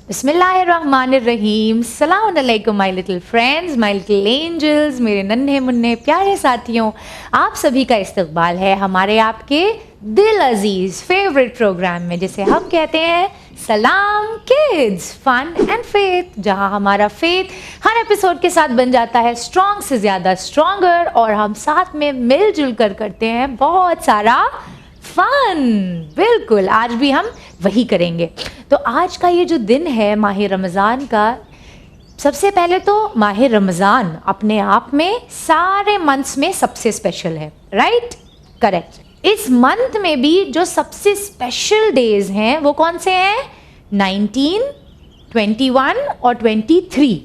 बिस्मिल्लाहिर्रहमानिर्रहीम। सलाम अलैकुम my little friends, my little angels, मेरे नन्हे मुन्ने प्यारे साथियों, आप सभी का इस्तकबाल है हमारे आपके दिल अजीज फेवरेट प्रोग्राम में, जिसे हम कहते हैं सलाम किड्स फन एंड फेथ, जहां हमारा फेथ हर एपिसोड के साथ बन जाता है स्ट्रॉन्ग से ज़्यादा स्ट्रॉन्गर, और हम साथ में मिलजुल कर करते हैं बहुत सारा फन। बिल्कुल, आज भी हम वही करेंगे। तो आज का ये जो दिन है माह रमज़ान का, सबसे पहले तो माह रमज़ान अपने आप में सारे मंथ्स में सबसे स्पेशल है, राइट? करेक्ट। इस मंथ में भी जो सबसे स्पेशल डेज हैं वो कौन से हैं? 19, 21 और 23।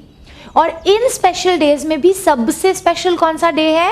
और इन स्पेशल डेज में भी सबसे स्पेशल कौन सा डे है?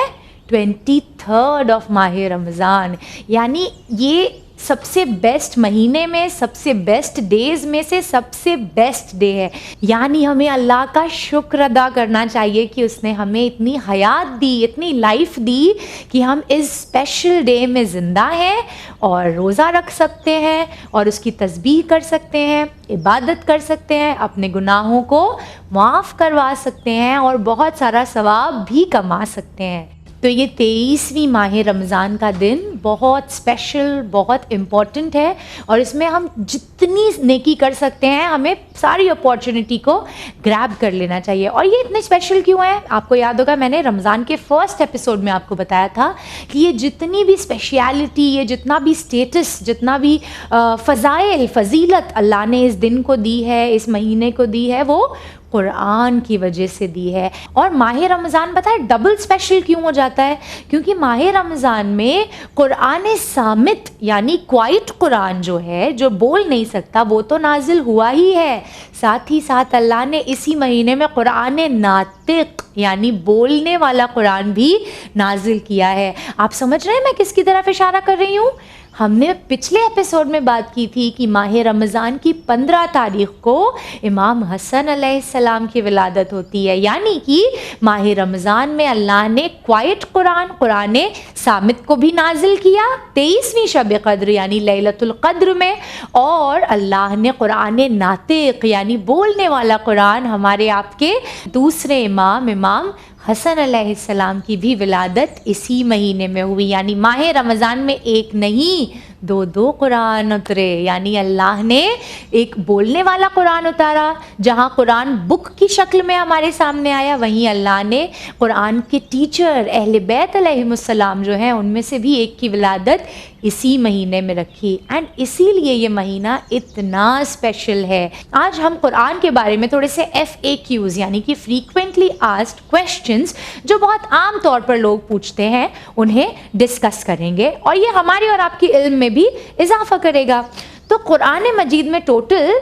23rd ऑफ माह रमज़ान। यानी ये सबसे बेस्ट महीने में सबसे बेस्ट डेज में से सबसे बेस्ट डे है। यानी हमें अल्लाह का शुक्र अदा करना चाहिए कि उसने हमें इतनी हयात दी, इतनी लाइफ दी कि हम इस स्पेशल डे में ज़िंदा हैं और रोज़ा रख सकते हैं और उसकी तस्बीह कर सकते हैं, इबादत कर सकते हैं, अपने गुनाहों को माफ़ करवा सकते हैं और बहुत सारा सवाब भी कमा सकते हैं। तो ये 23वीं माह रमज़ान का दिन बहुत स्पेशल, बहुत इम्पॉर्टेंट है, और इसमें हम जितनी नेकी कर सकते हैं हमें सारी अपॉर्चुनिटी को ग्रैब कर लेना चाहिए। और ये इतने स्पेशल क्यों है? आपको याद होगा मैंने रमज़ान के फर्स्ट एपिसोड में आपको बताया था कि ये जितनी भी स्पेशलिटी, ये जितना भी स्टेटस, जितना भी फ़ज़ाइल, फ़जीलत अल्लाह ने इस दिन को दी है, इस महीने को दी है, वो कुरान की वजह से दी है। और माह रमज़ान पता है डबल स्पेशल क्यों हो जाता है? क्योंकि माह रमज़ान में कुरान सामित यानी क्वाइट कुरान जो है, जो बोल नहीं सकता, वो तो नाजिल हुआ ही है। साथ ही साथ अल्लाह ने इसी महीने में कुरान नातिक यानी बोलने वाला कुरान भी नाजिल किया है। आप समझ रहे हैं मैं किसकी तरफ इशारा कर रही हूँ? हमने पिछले एपिसोड में बात की थी कि माह रमज़ान की 15 तारीख़ को इमाम हसन अलैहिस्सलाम की विलादत होती है। यानी कि माह रमज़ान में अल्लाह ने क्वाइट कुरान सामित को भी नाजिल किया 23वीं शब क़द्र यानी लैलतुल क़द्र में, और अल्लाह ने कुरान नातिक यानी बोलने वाला कुरान हमारे आपके दूसरे इमाम हसन अलैहिस्सलाम की भी विलादत इसी महीने में हुई। यानी माह रमज़ान में एक नहीं दो कुरान उतरे। यानी अल्लाह ने एक बोलने वाला कुरान उतारा, जहाँ कुरान बुक की शक्ल में हमारे सामने आया, वहीं अल्लाह ने कुरान के टीचर अहले बैत अलैहिमुस्सलाम जो हैं उनमें से भी एक की विलादत इसी महीने में रखी। एंड इसीलिए ये महीना इतना स्पेशल है। आज हम कुरान के बारे में थोड़े से FAQs यानी कि फ्रीक्वेंटली आस्क्ड क्वेश्चंस, जो बहुत आम तौर पर लोग पूछते हैं, उन्हें डिस्कस करेंगे, और ये हमारी और आपकी इल्म में भी इजाफा करेगा। तो कुरान मजीद में टोटल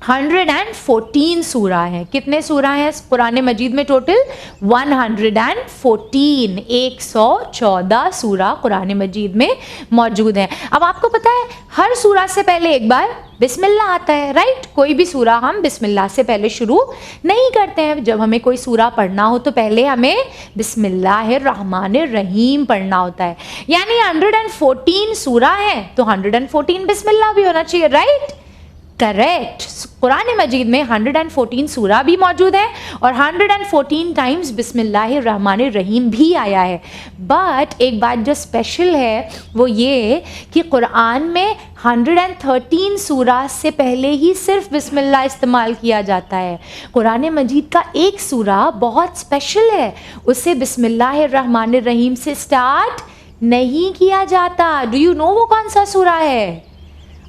114 सूरा हैं। कितने सूरा हैं कुरान मजीद में? टोटल 114, 114 सूरा कुरान मजीद में मौजूद हैं। अब आपको पता है हर सूरा से पहले एक बार बिस्मिल्लाह आता है, राइट? कोई भी सूरा हम बिस्मिल्लाह से पहले शुरू नहीं करते हैं। जब हमें कोई सूरा पढ़ना हो तो पहले हमें बिस्मिल्लाहिर्रहमानिर्रहीम पढ़ना होता है। यानी 114 सूरा है तो 114 बिस्मिल्लाह भी होना चाहिए, राइट? करेक्ट। कुरान मजीद में 114 सूरा भी मौजूद है और 114 टाइम्स बिस्मिल्लाहिर्रहमानिर्रहीम भी आया है। बट एक बात जो स्पेशल है वो ये कि कुरान में 113 सूरा से पहले ही सिर्फ बिस्मिल्लाह इस्तेमाल किया जाता है। कुरान मजीद का एक सूरा बहुत स्पेशल है, उसे बिस्मिल्लाहिर्रहमानिर्रहीम से स्टार्ट नहीं किया जाता। डू यू नो वो कौन सा सूरा है?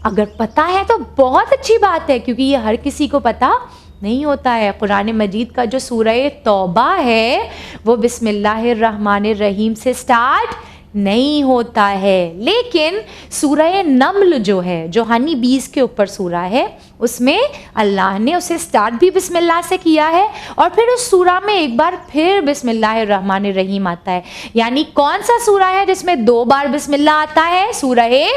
अगर पता है तो बहुत अच्छी बात है, क्योंकि ये हर किसी को पता नहीं होता है। कुरान मजीद का जो सूरह तौबा है वो बिस्मिल्लाहिर्रहमानिर्रहीम से स्टार्ट नहीं होता है, लेकिन सूरह नम्ल जो है, जो हनी बीज के ऊपर सूरा है, उसमें अल्लाह ने उसे स्टार्ट भी बिस्मिल्लाह से किया है, और फिर उस सूरा में एक बार फिर बिस्मिल्लाहिर्रहमानिर्रहीम आता है। यानी कौन सा सूरा है जिसमें 2 बार बिस्मिल्लाह आता है? सूरह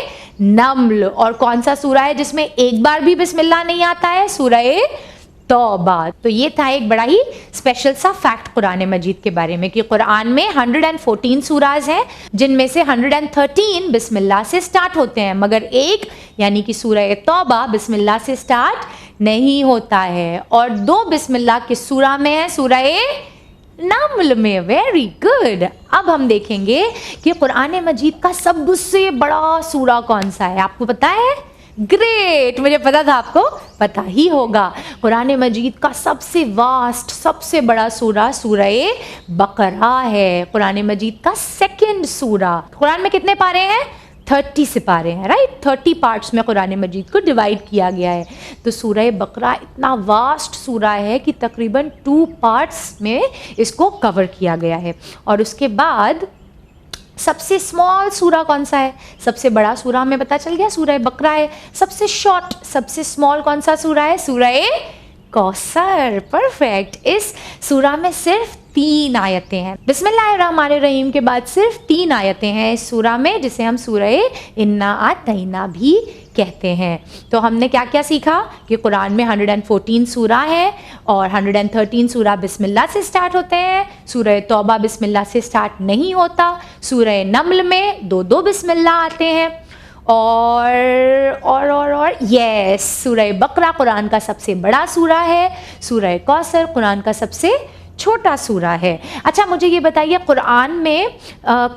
नम्ल। और कौन सा सूरा है जिसमें एक बार भी बिस्मिल्लाह नहीं आता है? सूरह तौबा। तो ये था एक बड़ा ही स्पेशल सा फैक्ट कुरान मजीद के बारे में कि कुरान में 114 सूराज हैं, जिनमें से 113 बिस्मिल्लाह से स्टार्ट होते हैं, मगर एक यानी कि सूरह तौबा बिस्मिल्लाह से स्टार्ट नहीं होता है। और 2 बिस्मिल्लाह किस सूरा में है? सूरा नम्ल में। Very good. अब हम देखेंगे कि कुरान मजीद का सबसे बड़ा सूरा कौन सा है। आपको पता है? ग्रेट, मुझे पता था आपको पता ही होगा। कुरान मजीद का सबसे वास्ट, सबसे बड़ा सूरा सूरा बकरा है। कुरान मजीद का सेकंड सूरा। कुरान में कितने पारे हैं? 30 सिपारे हैं, राइट। 30 पार्ट्स में कुरान मजीद को डिवाइड किया गया है। तो सूरह बकरा इतना वास्ट सूरा है कि तकरीबन 2 पार्ट्स में इसको कवर किया गया है। और उसके बाद सबसे स्मॉल सूरा कौन सा है? सबसे बड़ा सूरा हमें पता चल गया सूरह बकरा है। सबसे शॉर्ट, सबसे स्मॉल कौन सा सूरा है? सूरह कौसर। परफेक्ट। इस सूरा में सिर्फ 3 आयतें हैं। बिस्मिल्लाहिर्रहमानिर्रहीम के बाद सिर्फ 3 आयतें हैं इस सूरा में, जिसे हम सूरह इन्ना आतैना भी कहते हैं। तो हमने क्या क्या सीखा कि कुरान में 114 सूरा है और 113 सूरा बिस्मिल्लाह से स्टार्ट होते हैं। सूरह तौबा बिस्मिल्लाह से स्टार्ट नहीं होता। सूरह नम्ल में 2 बिस्मिल्लाह आते हैं। और यस, सूरह बकरा कुरान का सबसे बड़ा सूरा है। सूरह कौसर कुरान का सबसे छोटा सूरा है। अच्छा, मुझे ये बताइए, कुरान में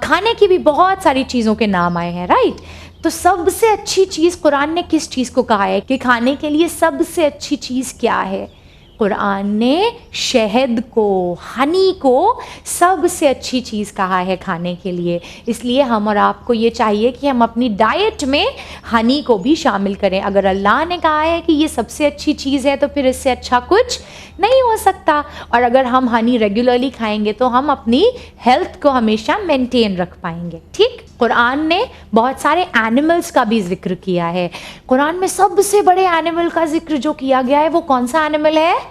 खाने की भी बहुत सारी चीज़ों के नाम आए हैं, राइट। तो सबसे अच्छी चीज़ कुरान ने किस चीज़ को कहा है कि खाने के लिए सबसे अच्छी चीज़ क्या है? कुरान ने शहद को, हनी को सबसे अच्छी चीज़ कहा है खाने के लिए। इसलिए हम और आपको ये चाहिए कि हम अपनी डाइट में हनी को भी शामिल करें। अगर अल्लाह ने कहा है कि ये सबसे अच्छी चीज़ है तो फिर इससे अच्छा कुछ नहीं हो सकता। और अगर हम हनी रेगुलरली खाएंगे तो हम अपनी हेल्थ को हमेशा मेंटेन रख पाएंगे। ठीक। कुरान ने बहुत सारे एनिमल्स का भी जिक्र किया है। कुरान में सबसे बड़े एनिमल का जिक्र जो किया गया है वो कौन सा एनिमल है?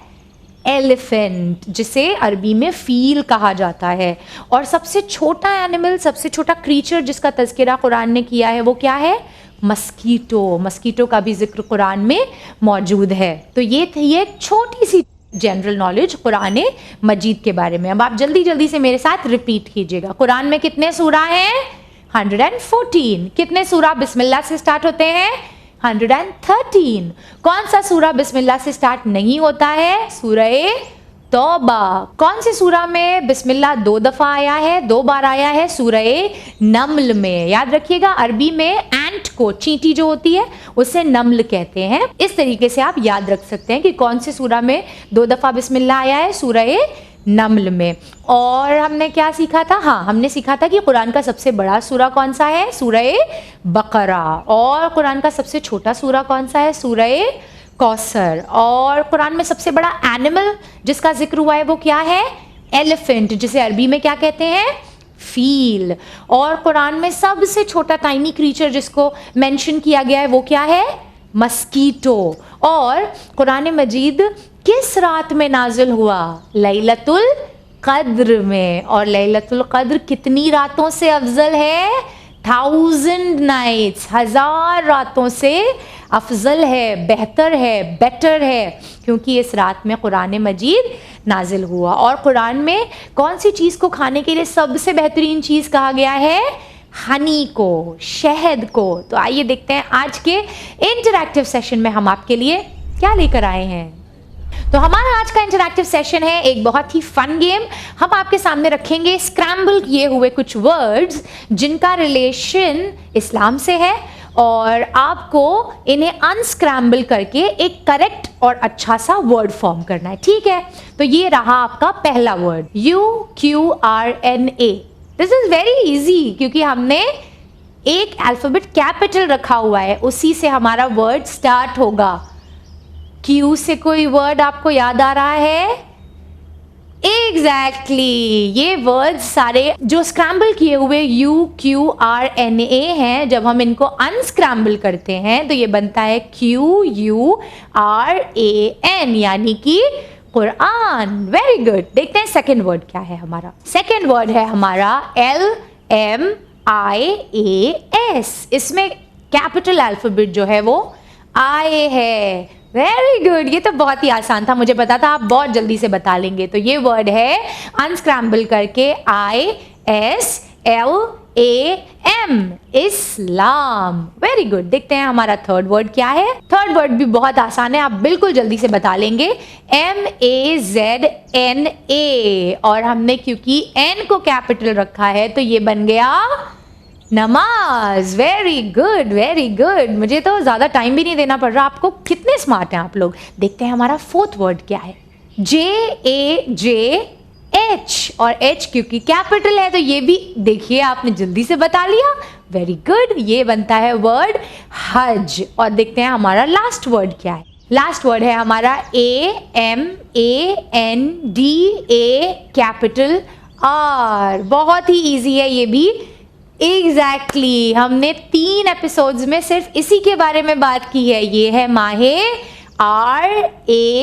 एलिफेंट, जिसे अरबी में फील कहा जाता है। और सबसे छोटा एनिमल, सबसे छोटा क्रीचर जिसका तज़किरा कुरान ने किया है वो क्या है? मस्कीटो। मस्कीटो का भी जिक्र कुरान में मौजूद है। तो ये थी एक छोटी सी जनरल नॉलेज कुरान मजीद के बारे में। अब आप जल्दी जल्दी से मेरे साथ रिपीट कीजिएगा। कुरान में कितने सूरा हैं? 114। कितने सूरा बिस्मिल्लाह से स्टार्ट होते हैं? 113। कौन सा सूरा बिस्मिल्लाह से स्टार्ट नहीं होता है? सूरह तौबा। कौन से सूरा में बिस्मिल्लाह 2 दफ़ा आया है, 2 बार आया है? सूरह नम्ल में। याद रखिएगा, अरबी में एंट को, चींटी जो होती है, उसे नम्ल कहते हैं। इस तरीके से आप याद रख सकते हैं कि कौन से सूरा में 2 दफ़ा बिस्मिल्लाह आया है? सूरह नम्ल में। और हमने क्या सीखा था? हाँ, हमने सीखा था कि कुरान का सबसे बड़ा सूरा कौन सा है? सूरह बकरा। और कुरान का सबसे छोटा सूरा कौन सा है? सूरह कौसर। और कुरान में सबसे बड़ा एनिमल जिसका जिक्र हुआ है वो क्या है? एलिफेंट, जिसे अरबी में क्या कहते हैं? फील। और कुरान में सबसे छोटा टाइनी क्रीचर जिसको मेंशन किया गया है वो क्या है? मस्कीटो। और कुरान मजीद किस रात में नाजिल हुआ? लैलतुल कद्र में। और लैलतुल कद्र कितनी रातों से अफजल है? 1000 नाइट्स, 1000 रातों से अफजल है, बेहतर है, बेटर है, क्योंकि इस रात में कुरान मजीद नाजिल हुआ। और कुरान में कौन सी चीज़ को खाने के लिए सबसे बेहतरीन चीज़ कहा गया है? हनी को, शहद को। तो आइए देखते हैं आज के इंटरैक्टिव सेशन में हम आपके लिए क्या लेकर आए हैं। तो हमारा आज का इंटरैक्टिव सेशन है एक बहुत ही फन गेम। हम आपके सामने रखेंगे स्क्रैम्बल किए हुए कुछ वर्ड्स जिनका रिलेशन इस्लाम से है, और आपको इन्हें अनस्क्रैम्बल करके एक करेक्ट और अच्छा सा वर्ड फॉर्म करना है। ठीक है, तो ये रहा आपका पहला word, UQRNA। This is very easy, क्योंकि हमने एक अल्फाबेट कैपिटल रखा हुआ है, उसी से हमारा वर्ड स्टार्ट होगा। क्यू से कोई वर्ड आपको याद आ रहा है? एग्जैक्टली, ये वर्ड्स सारे जो स्क्रैम्बल किए हुए UQRNA हैं, जब हम इनको अनस्क्रैम्बल करते हैं तो ये बनता है QURAN, यानी कि कुरान। Very good. देखते हैं सेकेंड वर्ड क्या है हमारा। सेकेंड वर्ड है हमारा LMIAS। इसमें कैपिटल अल्फाबेट जो है वो I है। वेरी गुड, ये तो बहुत ही आसान था, मुझे पता था आप बहुत जल्दी से बता लेंगे। तो ये वर्ड है अनस्क्रैम्बल करके ISLAM। AM, Islam. Very good. देखते हैं हमारा थर्ड वर्ड क्या है। थर्ड वर्ड भी बहुत आसान है, आप बिल्कुल जल्दी से बता लेंगे। MAZNA, और हमने क्योंकि N को कैपिटल रखा है तो ये बन गया नमाज। Very good, very good. मुझे तो ज़्यादा टाइम भी नहीं देना पड़ रहा आपको, कितने स्मार्ट हैं आप लोग। देखते हैं हमारा फोर्थ वर्ड क्या है। JAJH, और H क्योंकि कैपिटल है तो ये भी देखिए आपने जल्दी से बता लिया। Very good. ये बनता है वर्ड हज। और देखते हैं हमारा लास्ट वर्ड क्या है। लास्ट वर्ड है हमारा AMANDA, कैपिटल R। बहुत ही इजी है ये भी। एग्जैक्टली हमने 3 एपिसोड्स में सिर्फ इसी के बारे में बात की है। ये है माहे RAMADAN,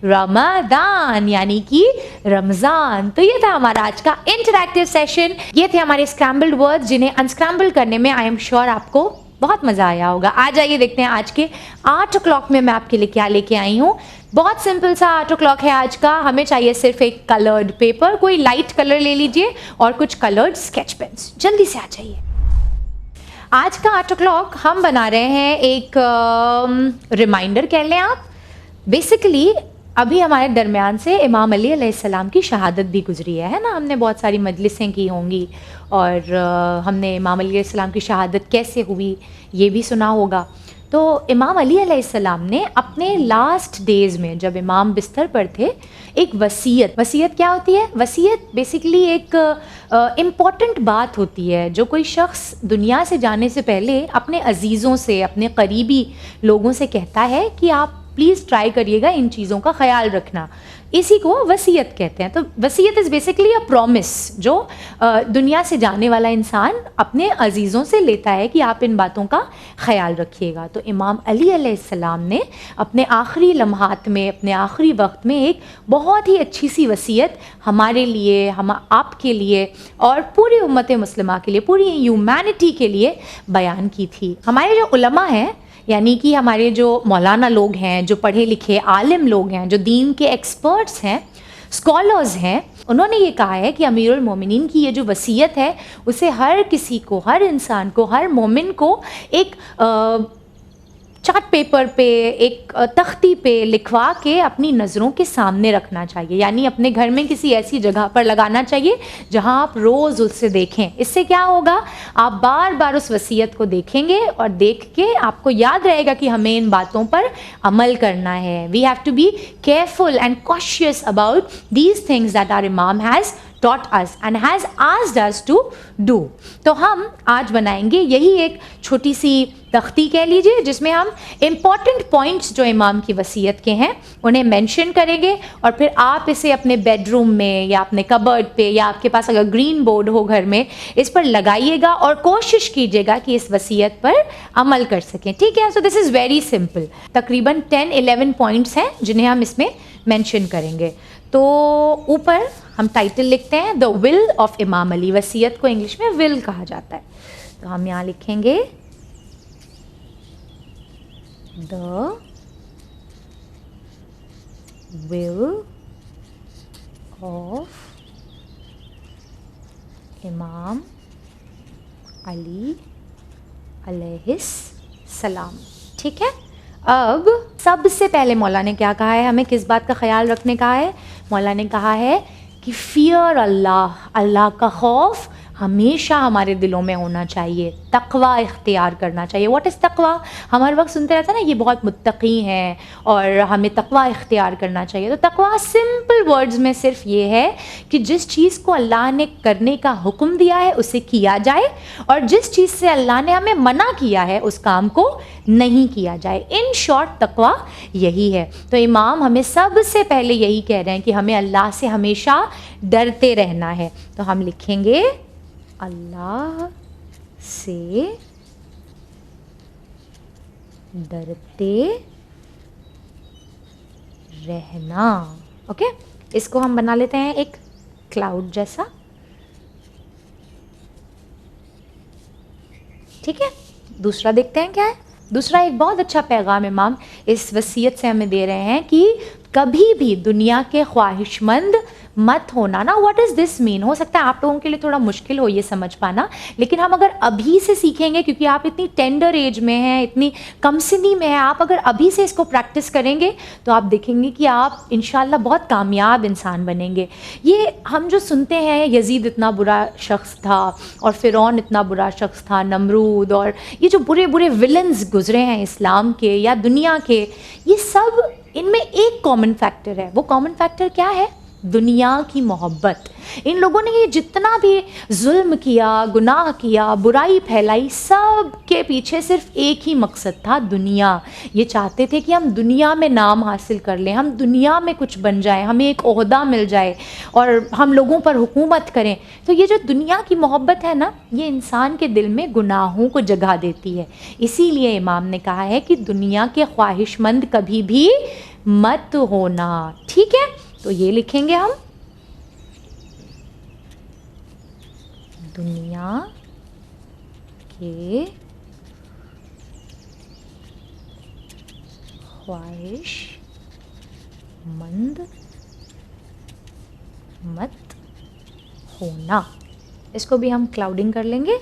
रमदान, यानी कि रमजान। तो ये था हमारा आज का इंटरैक्टिव सेशन। ये थे हमारे स्क्रैम्बल्ड वर्ड्स जिन्हें अनस्क्रैम्बल करने में आई एम श्योर आपको बहुत मज़ा आया होगा। आ जाइए देखते हैं आज के 8 o'clock में मैं आपके लिए क्या लेके आई हूँ। बहुत सिंपल सा 8 o'clock है आज का। हमें चाहिए सिर्फ एक कलर्ड पेपर, कोई लाइट कलर ले लीजिए और कुछ कलर्ड स्केच पेन्स। जल्दी से आ जाइए। आज का 8 o'clock हम बना रहे हैं एक रिमाइंडर कह लें आप। बेसिकली अभी हमारे दरमियान से इमाम अली अलैहिस्सलाम की शहादत भी गुजरी है ना। हमने बहुत सारी मजलिसें की होंगी और हमने इमाम अली अलैहिस्सलाम की शहादत कैसे हुई ये भी सुना होगा। तो इमाम अली अलैहिस्सलाम ने अपने लास्ट डेज़ में जब इमाम बिस्तर पर थे एक वसीयत क्या होती है? वसीयत बेसिकली एक इम्पॉर्टेंट बात होती है जो कोई शख्स दुनिया से जाने से पहले अपने अजीज़ों से, अपने करीबी लोगों से कहता है कि आप प्लीज़ ट्राई करिएगा इन चीज़ों का ख्याल रखना। इसी को वसीयत कहते हैं। तो वसीयत इज़ बेसिकली अ प्रॉमिस जो दुनिया से जाने वाला इंसान अपने अजीज़ों से लेता है कि आप इन बातों का ख्याल रखिएगा। तो इमाम अली अलैहिस्सलाम ने अपने आखिरी लम्हात में, अपने आखिरी वक्त में एक बहुत ही अच्छी सी वसीयत हमारे लिए, हम आपके लिए और पूरी उम्मत मुस्लिमा के लिए, पूरी ह्यूमैनिटी के लिए बयान की थी। हमारे जो उलमा हैं यानी कि हमारे जो मौलाना लोग हैं, जो पढ़े लिखे आलिम लोग हैं, जो दीन के एक्सपर्ट्स हैं, स्कॉलर्स हैं, उन्होंने ये कहा है कि अमीरुल मोमिनीन की ये जो वसीयत है उसे हर किसी को, हर इंसान को, हर मोमिन को एक चार्ट पेपर पे, एक तख्ती पे लिखवा के अपनी नज़रों के सामने रखना चाहिए। यानी अपने घर में किसी ऐसी जगह पर लगाना चाहिए जहां आप रोज़ उससे देखें। इससे क्या होगा, आप बार बार उस वसीयत को देखेंगे और देख के आपको याद रहेगा कि हमें इन बातों पर अमल करना है। We have to be careful and cautious about these things that our इमाम has taught us and has asked us to do। तो हम आज बनाएंगे यही एक छोटी सी तख्ती कह लीजिए जिसमें हम इम्पॉर्टेंट पॉइंट्स जो इमाम की वसीयत के हैं उन्हें मेंशन करेंगे और फिर आप इसे अपने बेडरूम में या अपने कबर्ड पे या आपके पास अगर ग्रीन बोर्ड हो घर में इस पर लगाइएगा और कोशिश कीजिएगा कि इस वसीयत पर अमल कर सकें। ठीक है। So this is very simple. तकरीबन 10-11 पॉइंट्स हैं जिन्हें हम इसमें मेंशन करेंगे। तो ऊपर हम टाइटल लिखते हैं द विल ऑफ इमाम अली। वसीयत को इंग्लिश में विल कहा जाता है। तो हम यहाँ लिखेंगे द विल ऑफ इमाम अली अलैहिस्सलाम। ठीक है। अब सबसे पहले मौला ने क्या कहा है, हमें किस बात का ख्याल रखने का है? मौला ने कहा है कि फियर अल्लाह, अल्लाह का खौफ हमेशा हमारे दिलों में होना चाहिए, तकवा इख्तियार करना चाहिए। व्हाट इज़ तकवा? हम हर वक्त सुनते रहते हैं ना ये बहुत मुत्तकी हैं और हमें तकवा इख्तियार करना चाहिए। तो तकवा सिंपल वर्ड्स में सिर्फ ये है कि जिस चीज़ को अल्लाह ने करने का हुक्म दिया है उसे किया जाए और जिस चीज़ से अल्लाह ने हमें मना किया है उस काम को नहीं किया जाए। इन शॉर्ट तकवा यही है। तो इमाम हमें सबसे पहले यही कह रहे हैं कि हमें अल्लाह से हमेशा डरते रहना है। तो हम लिखेंगे अल्लाह से डरते रहना। ओके, इसको हम बना लेते हैं एक क्लाउड जैसा। ठीक है। दूसरा देखते हैं क्या है। दूसरा एक बहुत अच्छा पैगाम इमाम इस वसीयत से हमें दे रहे हैं कि कभी भी दुनिया के ख्वाहिशमंद मत होना ना, व्हाट इज़ दिस मीन? हो सकता है आप लोगों के लिए थोड़ा मुश्किल हो ये समझ पाना, लेकिन हम अगर अभी से सीखेंगे, क्योंकि आप इतनी टेंडर एज में हैं, इतनी कमसिनी में हैं, आप अगर अभी से इसको प्रैक्टिस करेंगे तो आप देखेंगे कि आप इंशाल्लाह बहुत कामयाब इंसान बनेंगे। ये हम जो सुनते हैं यजीद इतना बुरा शख्स था और फ़िरौन इतना बुरा शख्स था, नमरूद, और ये जो बुरे बुरे विलन्स गुजरे हैं इस्लाम के या दुनिया के, ये सब इनमें एक कॉमन फैक्टर है। वो कॉमन फैक्टर क्या है? दुनिया की मोहब्बत। इन लोगों ने ये जितना भी जुल्म किया, गुनाह किया, बुराई फैलाई, सब के पीछे सिर्फ एक ही मकसद था, दुनिया। ये चाहते थे कि हम दुनिया में नाम हासिल कर लें, हम दुनिया में कुछ बन जाए, हमें एक ओहदा मिल जाए और हम लोगों पर हुकूमत करें। तो ये जो दुनिया की मोहब्बत है ना, ये इंसान के दिल में गुनाहों को जगह देती है। इसीलिए इमाम ने कहा है कि दुनिया के ख्वाहिशमंद कभी भी मत होना। ठीक है, तो ये लिखेंगे हम, दुनिया के ख्वाहिशमंद मत होना। इसको भी हम क्लाउडिंग कर लेंगे।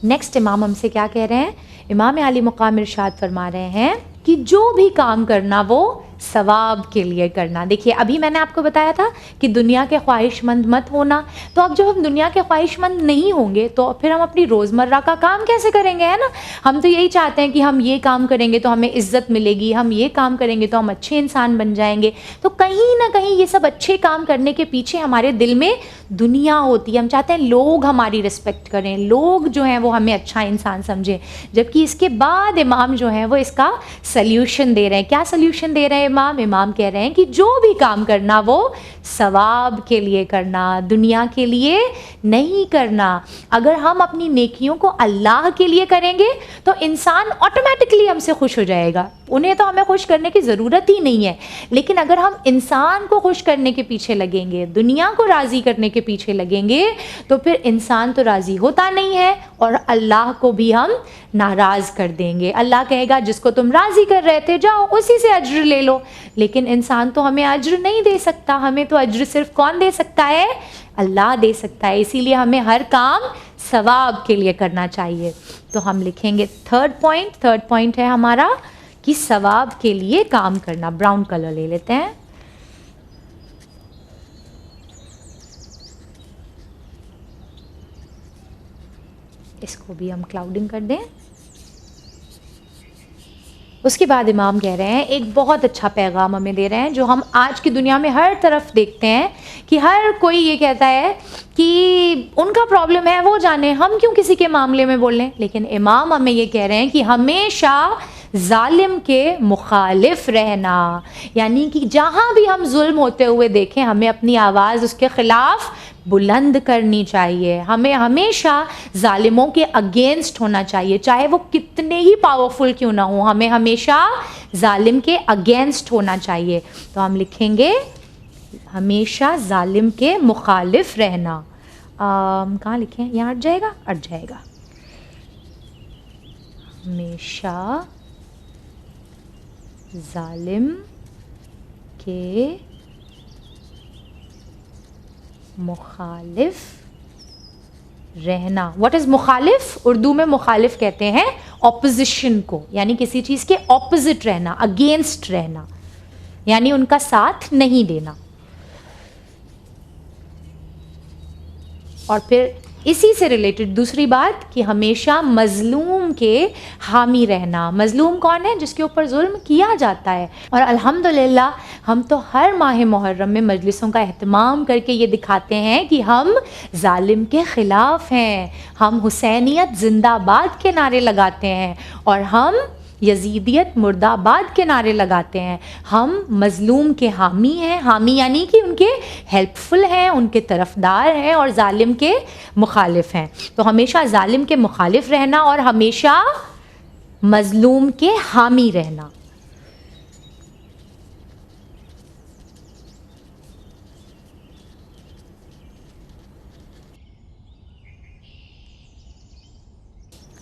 नेक्स्ट इमाम हमसे क्या कह रहे हैं? इमाम आली मुकाम इरशाद फरमा रहे हैं कि जो भी काम करना वो सवाब के लिए करना। देखिए, अभी मैंने आपको बताया था कि दुनिया के ख्वाहिशमंद मत होना, तो अब जब हम दुनिया के ख्वाहिशमंद नहीं होंगे तो फिर हम अपनी रोज़मर्रा का काम कैसे करेंगे, है ना? हम तो यही चाहते हैं कि हम ये काम करेंगे तो हमें इज़्ज़त मिलेगी, हम ये काम करेंगे तो हम अच्छे इंसान बन जाएंगे। तो कहीं ना कहीं ये सब अच्छे काम करने के पीछे हमारे दिल में दुनिया होती है। हम चाहते हैं लोग हमारी रिस्पेक्ट करें, लोग जो हैं वो हमें अच्छा इंसान समझें। जबकि इसके बाद इमाम जो हैं वो इसका सल्यूशन दे रहे हैं। क्या सल्यूशन दे रहे हैं इमाम? इमाम कह रहे हैं कि जो भी काम करना वो सवाब के लिए करना, दुनिया के लिए नहीं करना। अगर हम अपनी नेकियों को अल्लाह के लिए करेंगे तो इंसान ऑटोमेटिकली हमसे खुश हो जाएगा, उन्हें तो हमें खुश करने की ज़रूरत ही नहीं है। लेकिन अगर हम इंसान को खुश करने के पीछे लगेंगे, दुनिया को राज़ी करने के पीछे लगेंगे, तो फिर इंसान तो राज़ी होता नहीं है और अल्लाह को भी हम नाराज़ कर देंगे। अल्लाह कहेगा जिसको तुम राज़ी कर रहे थे जाओ उसी से अज्र ले लो, लेकिन इंसान तो हमें अज्र नहीं दे सकता। हमें तो अज्र सिर्फ कौन दे सकता है? अल्लाह दे सकता है। इसीलिए हमें हर काम सवाब के लिए करना चाहिए। तो हम लिखेंगे थर्ड पॉइंट है हमारा कि सवाब के लिए काम करना। ब्राउन कलर ले लेते हैं। इसको भी हम क्लाउडिंग कर दें। उसके बाद इमाम कह रहे हैं, एक बहुत अच्छा पैगाम हमें दे रहे हैं जो हम आज की दुनिया में हर तरफ देखते हैं कि हर कोई ये कहता है कि उनका प्रॉब्लम है वो जाने, हम क्यों किसी के मामले में बोल लें। लेकिन इमाम हमें ये कह रहे हैं कि हमेशा जालिम के मुखालिफ रहना, यानी कि जहाँ भी हम जुल्म होते हुए देखें हमें अपनी आवाज़ उसके ख़िलाफ़ बुलंद करनी चाहिए। हमें हमेशा जालिमों के अगेंस्ट होना चाहिए, चाहे वो कितने ही पावरफुल क्यों ना हो, हमें हमेशा जालिम के अगेंस्ट होना चाहिए। तो हम लिखेंगे हमेशा जालिम के मुखालिफ रहना। कहाँ लिखें? यहाँ अट जाएगा, अट जाएगा। हमेशा जालिम के मुखालिफ रहना। व्हाट इज़ मुखालिफ? उर्दू में मुखालिफ कहते हैं ऑपोजिशन को, यानी किसी चीज़ के ऑपोजिट रहना, अगेंस्ट रहना, यानी उनका साथ नहीं देना। और फिर इसी से रिलेटेड दूसरी बात कि हमेशा मज़लूम के हामी रहना। मज़लूम कौन है? जिसके ऊपर जुल्म किया जाता है। और अल्हम्दुलिल्लाह हम तो हर माह मुहर्रम में मजलिसों का एहतमाम करके ये दिखाते हैं कि हम जालिम के ख़िलाफ़ हैं। हम हुसैनियत जिंदाबाद के नारे लगाते हैं और हम यजीदियत मुर्दाबाद के नारे लगाते हैं। हम मज़लूम के हामी हैं, हामी यानी कि उनके हेल्पफुल हैं, उनके तरफदार हैं, और जालिम के मुखालिफ हैं। तो हमेशा जालिम के मुखालिफ रहना और हमेशा मज़लूम के हामी रहना।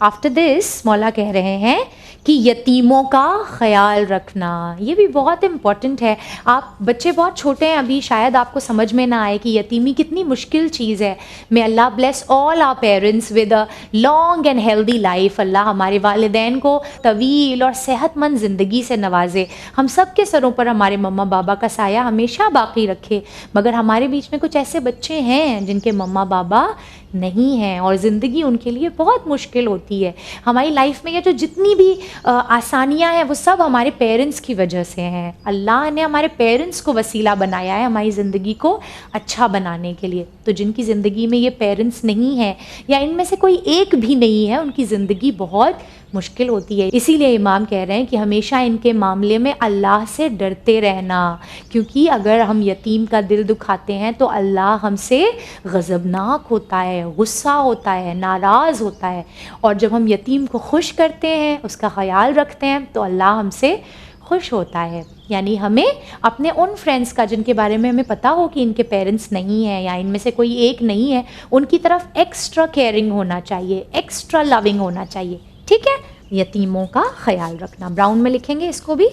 आफ्टर दिस मौला कह रहे हैं कि यतीमों का ख्याल रखना, ये भी बहुत इम्पॉर्टेंट है। आप बच्चे बहुत छोटे हैं अभी, शायद आपको समझ में ना आए कि यतीमी कितनी मुश्किल चीज़ है। May Allah bless all our parents with a long and healthy life. Allah हमारे वालिदैन को तवील और सेहतमंद ज़िंदगी से नवाजे। हम सब के सरों पर हमारे मम्मा बाबा का साया हमेशा बाकी रखे। मगर हमारे बीच में कुछ ऐसे बच्चे हैं जिनके मम्मा बाबा नहीं हैं और ज़िंदगी उनके लिए बहुत मुश्किल होती है। हमारी लाइफ में ये जो जितनी भी आसानियाँ हैं वो सब हमारे पेरेंट्स की वजह से हैं। अल्लाह ने हमारे पेरेंट्स को वसीला बनाया है हमारी ज़िंदगी को अच्छा बनाने के लिए। तो जिनकी ज़िंदगी में ये पेरेंट्स नहीं हैं या इनमें से कोई एक भी नहीं है, उनकी ज़िंदगी बहुत मुश्किल होती है। इसीलिए इमाम कह रहे हैं कि हमेशा इनके मामले में अल्लाह से डरते रहना, क्योंकि अगर हम यतीम का दिल दुखाते हैं तो अल्लाह हमसे गज़बनाक होता है, गुस्सा होता है, नाराज़ होता है। और जब हम यतीम को खुश करते हैं, उसका ख्याल रखते हैं, तो अल्लाह हमसे खुश होता है। यानी हमें अपने उन फ्रेंड्स का जिनके बारे में हमें पता हो कि इनके पेरेंट्स नहीं हैं या इनमें से कोई एक नहीं है, उनकी तरफ एक्स्ट्रा केयरिंग होना चाहिए, एक्स्ट्रा लविंग होना चाहिए। ठीक है, यतीमों का ख्याल रखना। ब्राउन में लिखेंगे इसको भी,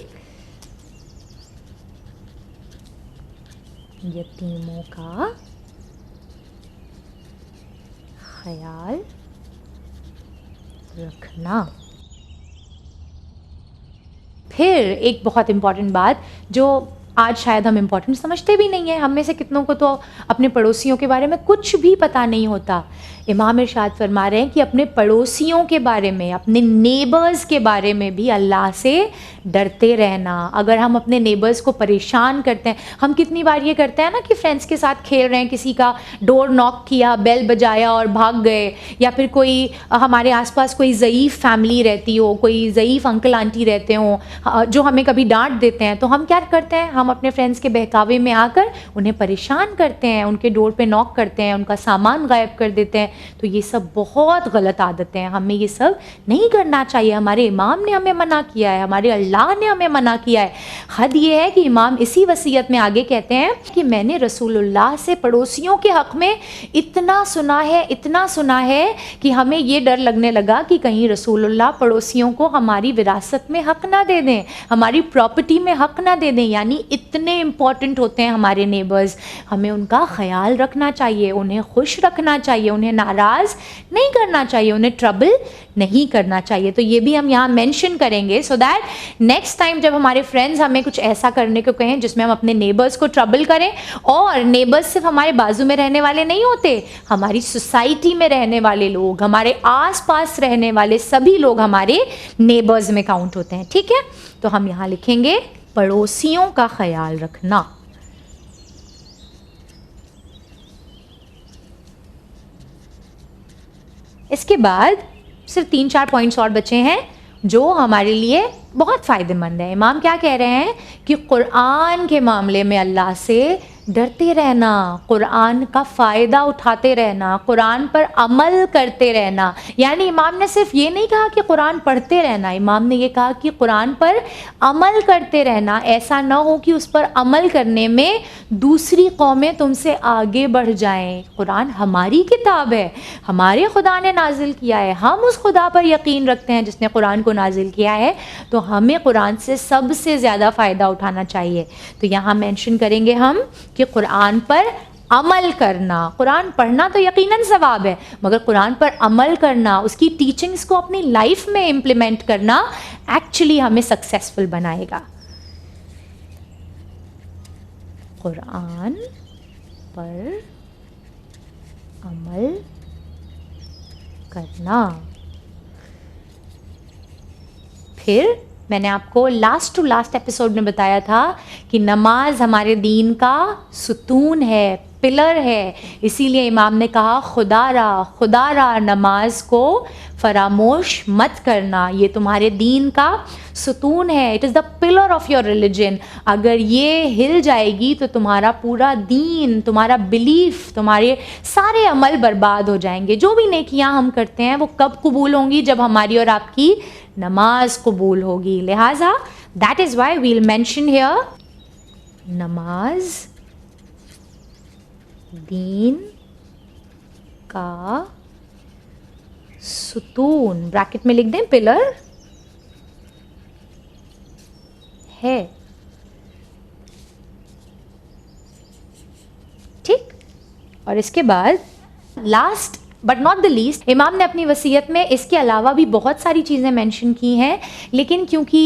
यतीमों का ख्याल रखना। फिर एक बहुत इम्पॉर्टेंट बात जो आज शायद हम इम्पॉर्टेंट समझते भी नहीं है, हम में से कितनों को तो अपने पड़ोसियों के बारे में कुछ भी पता नहीं होता। इमाम इरशाद फरमा रहे हैं कि अपने पड़ोसियों के बारे में, अपने नेबर्स के बारे में भी अल्लाह से डरते रहना। अगर हम अपने नेबर्स को परेशान करते हैं, हम कितनी बार ये करते हैं ना कि फ्रेंड्स के साथ खेल रहे हैं, किसी का डोर नॉक किया, बेल बजाया और भाग गए, या फिर कोई हमारे आसपास कोई ज़ईफ़ फैमिली रहती हो, कोई ज़ईफ़ अंकल आंटी रहते हों जो हमें कभी डांट देते हैं, तो हम क्या करते हैं, हम अपने फ्रेंड्स के बहकावे में आकर उन्हें परेशान करते हैं, उनके डोर पे नॉक करते हैं, उनका सामान गायब कर देते हैं। तो ये सब बहुत गलत आदतें हैं, हमें ये सब नहीं करना चाहिए। हमारे इमाम ने हमें मना किया है, हमारे अल्लाह ने हमें मना किया है। हद ये है कि इमाम इसी वसीयत में आगे कहते हैं कि मैंने रसूलुल्लाह से पड़ोसियों के हक़ में इतना सुना है, इतना सुना है कि हमें ये डर लगने लगा कि कहीं रसूलुल्लाह पड़ोसियों को हमारी विरासत में हक़ ना दे दें, हमारी प्रॉपर्टी में हक़ ना दे दें। यानी इतने इम्पॉर्टेंट होते हैं हमारे नेबर्स, हमें उनका ख्याल रखना चाहिए, उन्हें खुश रखना चाहिए, उन्हें नाराज़ नहीं करना चाहिए, उन्हें ट्रबल नहीं करना चाहिए। तो ये भी हम यहाँ मेंशन करेंगे सो दैट नेक्स्ट टाइम जब हमारे फ्रेंड्स हमें कुछ ऐसा करने को कहें जिसमें हम अपने नेबर्स को ट्रबल करें, और नेबर्स सिर्फ हमारे बाजू में रहने वाले नहीं होते, हमारी सोसाइटी में रहने वाले लोग, हमारे आसपास रहने वाले सभी लोग हमारे नेबर्स में काउंट होते हैं। ठीक है, तो हम यहाँ लिखेंगे पड़ोसियों का ख्याल रखना। इसके बाद सिर्फ 3-4 पॉइंट्स और बचे हैं जो हमारे लिए बहुत फ़ायदेमंद है। इमाम क्या कह रहे हैं कि कुरान के मामले में अल्लाह से डरते रहना, कुरान का फ़ायदा उठाते रहना, कुरान पर अमल करते रहना। यानी इमाम ने सिर्फ ये नहीं कहा कि कुरान पढ़ते रहना, इमाम ने ये कहा कि कुरान पर अमल करते रहना। ऐसा ना हो कि उस पर अमल करने में दूसरी कौमें तुमसे आगे बढ़ जाएं। कुरान हमारी किताब है, हमारे खुदा ने नाजिल किया है, हम उस खुदा पर यकीन रखते हैं जिसने कुरान को नाजिल किया है, तो हमें कुरान से सबसे ज़्यादा फ़ायदा उठाना चाहिए। तो यहाँ मेंशन करेंगे हम कि कुरान पर अमल करना। कुरान पढ़ना तो यकीनन सवाब है, मगर कुरान पर अमल करना, उसकी टीचिंग्स को अपनी लाइफ में इम्प्लीमेंट करना एक्चुअली हमें सक्सेसफुल बनाएगा। कुरान पर अमल करना। फिर मैंने आपको लास्ट टू लास्ट एपिसोड में बताया था कि नमाज हमारे दीन का सुतून है, पिलर है। इसीलिए इमाम ने कहा खुदारा नमाज को फरामोश मत करना, ये तुम्हारे दीन का सुतून है। It is the pillar of your religion. अगर ये हिल जाएगी तो तुम्हारा पूरा दीन, तुम्हारा बिलीफ, तुम्हारे सारे अमल बर्बाद हो जाएंगे। जो भी नेकियां हम करते हैं वो कब कबूल होंगी? जब हमारी और आपकी नमाज कबूल होगी। लिहाजा that is why will mention here नमाज दीन का सुतून, ब्रैकेट में लिख दें पिलर, है। ठीक, और इसके बाद last but not the least, इमाम ने अपनी वसीयत में इसके अलावा भी बहुत सारी चीज़ें मेंशन की हैं, लेकिन क्योंकि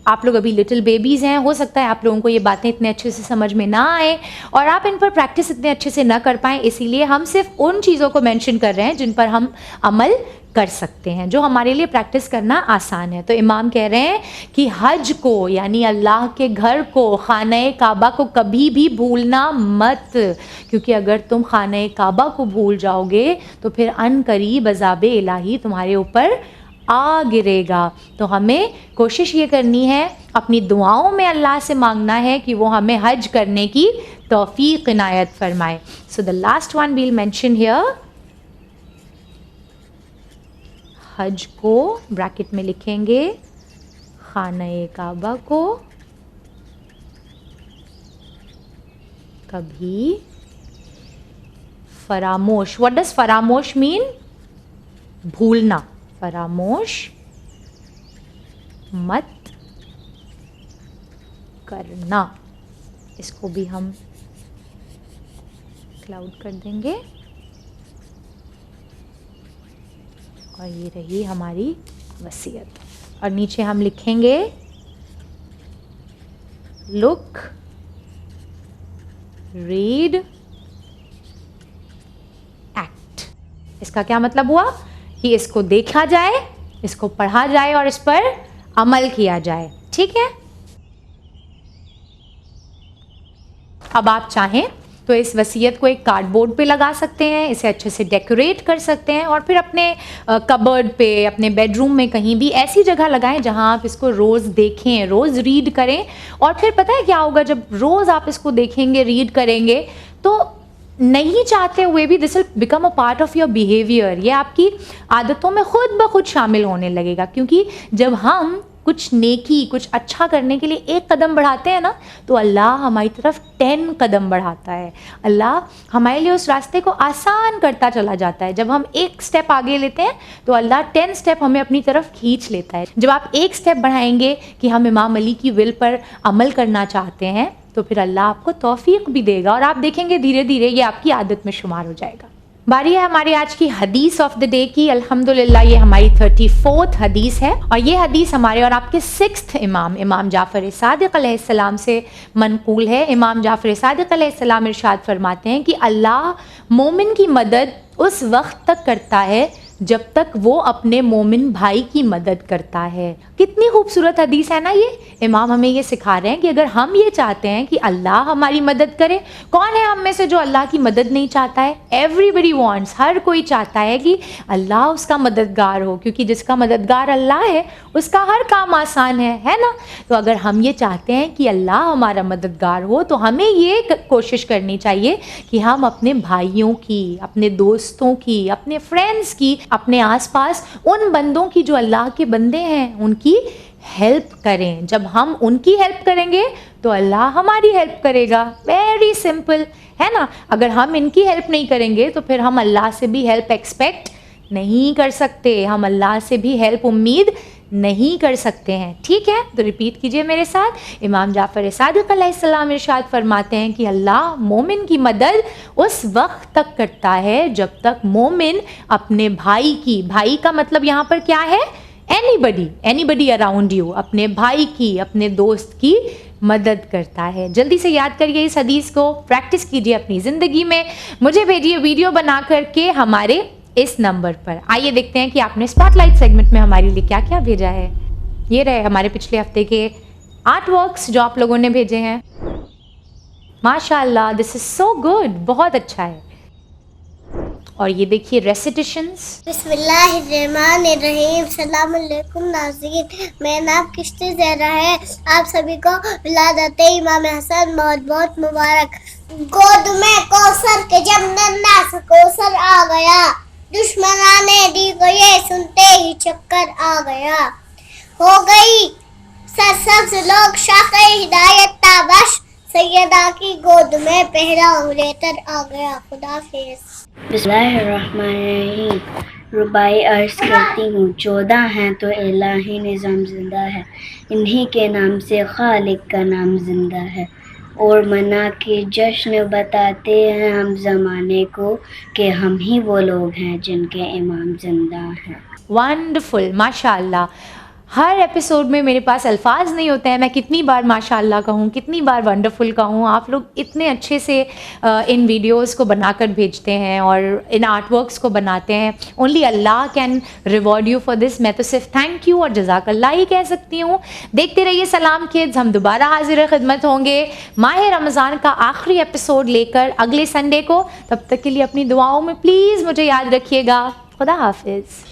आप लोग अभी लिटिल बेबीज़ हैं, हो सकता है आप लोगों को ये बातें इतने अच्छे से समझ में ना आए और आप इन पर प्रैक्टिस इतने अच्छे से ना कर पाएँ, इसीलिए हम सिर्फ उन चीज़ों को मेंशन कर रहे हैं जिन पर हम अमल कर सकते हैं, जो हमारे लिए प्रैक्टिस करना आसान है। तो इमाम कह रहे हैं कि हज को, यानी अल्लाह के घर को, खाने काबा को कभी भी भूलना मत, क्योंकि अगर तुम खाने काबा को भूल जाओगे तो फिर अनकरीब अज़ाबे इलाही तुम्हारे ऊपर आ गिरेगा। तो हमें कोशिश ये करनी है, अपनी दुआओं में अल्लाह से मांगना है कि वो हमें हज करने की तौफीक इनायत फरमाए। So the last one will mention here, हज को ब्रैकेट में लिखेंगे, खाने काबा को कभी फरामोश, व्हाट डज फरामोश मीन? भूलना, फरामोश मत करना। इसको भी हम क्लाउड कर देंगे और ये रही हमारी वसीयत। और नीचे हम लिखेंगे लुक, रीड, एक्ट। इसका क्या मतलब हुआ कि इसको देखा जाए, इसको पढ़ा जाए और इस पर अमल किया जाए। ठीक है, अब आप चाहें तो इस वसीयत को एक कार्डबोर्ड पे लगा सकते हैं, इसे अच्छे से डेकोरेट कर सकते हैं और फिर अपने कबर्ड पे, अपने बेडरूम में कहीं भी ऐसी जगह लगाएं जहां आप इसको रोज़ देखें, रोज़ रीड करें। और फिर पता है क्या होगा, जब रोज़ आप इसको देखेंगे, रीड करेंगे, तो नहीं चाहते हुए भी this will become a part of your behaviour. ये आपकी आदतों में खुद ब खुद शामिल होने लगेगा, क्योंकि जब हम कुछ नेकी, कुछ अच्छा करने के लिए एक कदम बढ़ाते हैं ना, तो अल्लाह हमारी तरफ 10 कदम बढ़ाता है। अल्लाह हमारे लिए उस रास्ते को आसान करता चला जाता है। जब हम एक स्टेप आगे लेते हैं तो अल्लाह 10 स्टेप हमें अपनी तरफ खींच लेता है। जब आप एक स्टेप बढ़ाएंगे कि हम इमाम अली की विल पर अमल करना चाहते हैं, तो फिर अल्लाह आपको तौफीक भी देगा और आप देखेंगे धीरे धीरे ये आपकी आदत में शुमार हो जाएगा। बारी है हमारी आज की हदीस ऑफ द डे की। अल्हम्दुलिल्लाह ये हमारी 34th हदीस है और ये हदीस हमारे और आपके 6th इमाम जाफ़र सादिक़ अलैहिस्सलाम से मनकूल है। इमाम जाफ़र सादिक़ अलैहिस्सलाम इरशाद फरमाते हैं कि अल्लाह मोमिन की मदद उस वक्त तक करता है जब तक वो अपने मोमिन भाई की मदद करता है। कितनी खूबसूरत हदीस है ना ये। इमाम हमें ये सिखा रहे हैं कि अगर हम ये चाहते हैं कि अल्लाह हमारी मदद करे, कौन है हम में से जो अल्लाह की मदद नहीं चाहता है? एवरीबडी वांट्स, हर कोई चाहता है कि अल्लाह उसका मददगार हो, क्योंकि जिसका मददगार अल्लाह है उसका हर काम आसान है ना। तो अगर हम ये चाहते हैं कि अल्लाह हमारा मददगार हो, तो हमें ये कोशिश करनी चाहिए कि हम अपने भाइयों की, अपने दोस्तों की, अपने फ्रेंड्स की, अपने आसपास उन बंदों की जो अल्लाह के बंदे हैं उनकी हेल्प करें। जब हम उनकी हेल्प करेंगे तो अल्लाह हमारी हेल्प करेगा। वेरी सिंपल है ना। अगर हम इनकी हेल्प नहीं करेंगे तो फिर हम अल्लाह से भी हेल्प एक्सपेक्ट नहीं कर सकते, हम अल्लाह से भी हेल्प उम्मीद नहीं कर सकते हैं। ठीक है, तो रिपीट कीजिए मेरे साथ। इमाम जाफ़र सादिक़ अलैहिस्सलाम इरशाद फरमाते हैं कि अल्लाह मोमिन की मदद उस वक्त तक करता है जब तक मोमिन अपने भाई की, भाई का मतलब यहाँ पर क्या है? एनीबडी अराउंड यू, अपने भाई की, अपने दोस्त की मदद करता है। जल्दी से याद करिए इस हदीस को, प्रैक्टिस कीजिए अपनी ज़िंदगी में। मुझे भेजिए वीडियो बना करके हमारे इस नंबर पर। आइए देखते हैं कि आपने स्पॉटलाइट सेगमेंट में हमारे लिए क्या क्या भेजा है। ये रहे हमारे पिछले हफ्ते के आर्ट वर्क्स जो आप लोगों ने भेजे हैं। माशाल्लाह, दिस इज सो गुड, बहुत अच्छा है। और ये देखिए रेसिटेशंस। बिस्मिल्लाहिर्रहमानिर्रहीम। सलाम अलैकुम नाज़रीन, मेरा नाम किश्ती ज़हरा है। आप सभी को विलादत इमाम हसन बहुत बहुत मुबारक। गोद में कौसर के जब नन्हा सा कौसर आ गया, दुश्मनाने दी गए सुनते ही चक्कर आ गया। हो गई सरसब्ज लोग शाखे हिदायत ताबश, सैयदा की गोद में पहला लेकर आ गया। खुदा हाफिज़। बिस्मिल्लाहिर्रहमानिर्रहीम। रुबाई अर्ज़ करती हूँ 14 हैं तो इलाही निज़ाम ज़िंदा है, इन्हीं के नाम से खालिक का नाम ज़िंदा है। और मना के जश्न बताते हैं हम ज़माने को कि हम ही वो लोग हैं जिनके इमाम ज़िंदा हैं। वंडरफुल, माशाल्लाह। हर एपिसोड में मेरे पास अल्फाज नहीं होते हैं, मैं कितनी बार माशाल्लाह कहूँ, कितनी बार वंडरफुल कहूँ। आप लोग इतने अच्छे से इन वीडियोस को बनाकर भेजते हैं और इन आर्ट वर्क्स को बनाते हैं। Only Allah can reward you for this. मैं तो सिर्फ थैंक यू और जज़ाकल्लाह ही कह सकती हूँ। देखते रहिए सलाम किड्स, हम दोबारा हाजिर खिदमत होंगे माह रमज़ान का आखिरी एपिसोड लेकर अगले संडे को। तब तक के लिए अपनी दुआओं में प्लीज़ मुझे याद रखिएगा। खुदा हाफिज़।